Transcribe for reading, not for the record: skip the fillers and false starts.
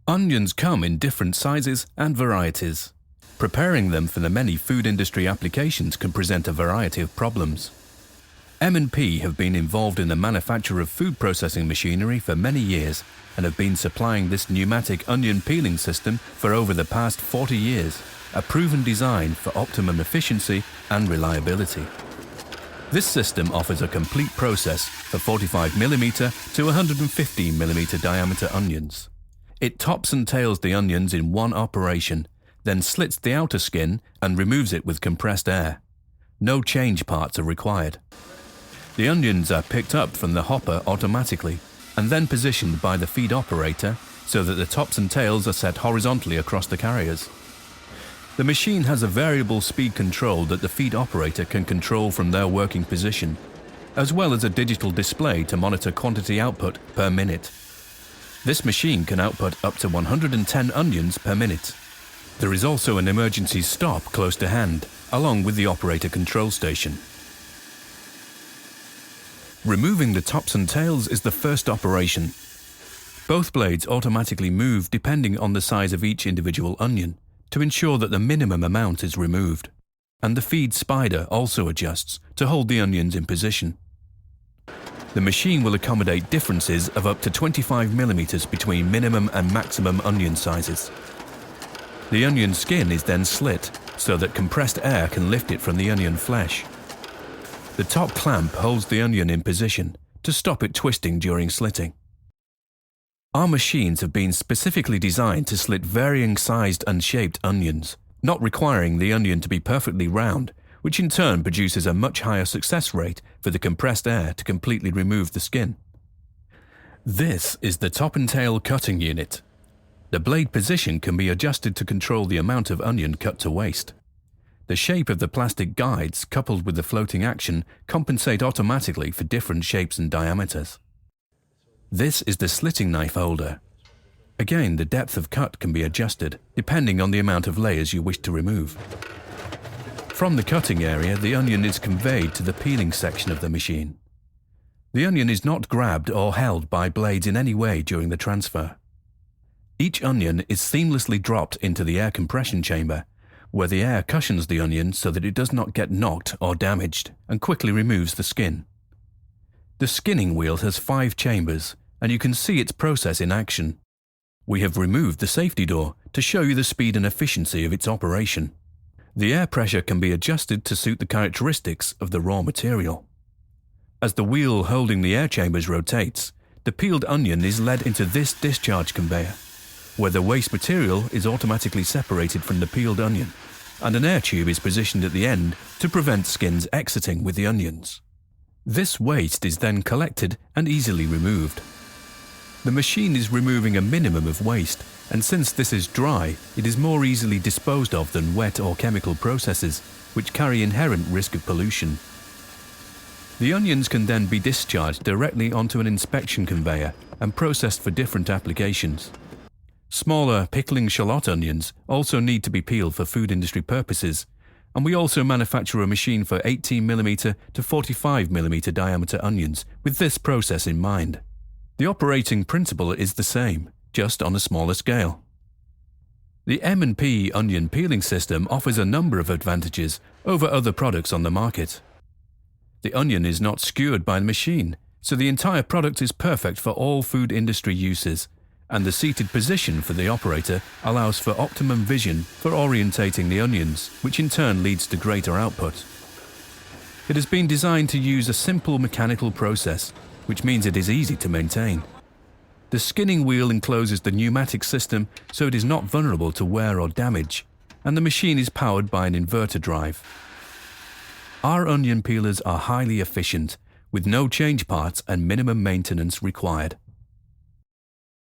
Onions come in different sizes and varieties. Preparing them for the many food industry applications can present a variety of problems. M&P have been involved in the manufacture of food processing machinery for many years and have been supplying this pneumatic onion peeling system for over the past 40 years, a proven design for optimum efficiency and reliability. This system offers a complete process for 45mm to 115mm diameter onions. It tops and tails the onions in one operation, then slits the outer skin and removes it with compressed air. No change parts are required. The onions are picked up from the hopper automatically and then positioned by the feed operator so that the tops and tails are set horizontally across the carriers. The machine has a variable speed control that the feed operator can control from their working position, as well as a digital display to monitor quantity output per minute. This machine can output up to 110 onions per minute. There is also an emergency stop close to hand, along with the operator control station. Removing the tops and tails is the first operation. Both blades automatically move depending on the size of each individual onion to ensure that the minimum amount is removed, and the feed spider also adjusts to hold the onions in position. The machine will accommodate differences of up to 25mm between minimum and maximum onion sizes. The onion skin is then slit so that compressed air can lift it from the onion flesh. The top clamp holds the onion in position to stop it twisting during slitting. Our machines have been specifically designed to slit varying sized and shaped onions, not requiring the onion to be perfectly round, which in turn produces a much higher success rate for the compressed air to completely remove the skin. This is the top and tail cutting unit. The blade position can be adjusted to control the amount of onion cut to waste. The shape of the plastic guides coupled with the floating action compensate automatically for different shapes and diameters. This is the slitting knife holder. Again, the depth of cut can be adjusted depending on the amount of layers you wish to remove. From the cutting area, the onion is conveyed to the peeling section of the machine. The onion is not grabbed or held by blades in any way during the transfer. Each onion is seamlessly dropped into the air compression chamber, where the air cushions the onion so that it does not get knocked or damaged and quickly removes the skin. The skinning wheel has 5 chambers, and you can see its process in action. We have removed the safety door to show you the speed and efficiency of its operation. The air pressure can be adjusted to suit the characteristics of the raw material. As the wheel holding the air chambers rotates, the peeled onion is led into this discharge conveyor, where the waste material is automatically separated from the peeled onion, and an air tube is positioned at the end to prevent skins exiting with the onions. This waste is then collected and easily removed. The machine is removing a minimum of waste, and since this is dry, it is more easily disposed of than wet or chemical processes, which carry inherent risk of pollution. The onions can then be discharged directly onto an inspection conveyor and processed for different applications. Smaller pickling shallot onions also need to be peeled for food industry purposes, and we also manufacture a machine for 18mm to 45mm diameter onions with this process in mind. The operating principle is the same, just on a smaller scale. The M&P onion peeling system offers a number of advantages over other products on the market. The onion is not skewered by the machine, so the entire product is perfect for all food industry uses, and the seated position for the operator allows for optimum vision for orientating the onions, which in turn leads to greater output. It has been designed to use a simple mechanical process, which means it is easy to maintain. The skinning wheel encloses the pneumatic system so it is not vulnerable to wear or damage, and the machine is powered by an inverter drive. Our onion peelers are highly efficient, with no change parts and minimum maintenance required.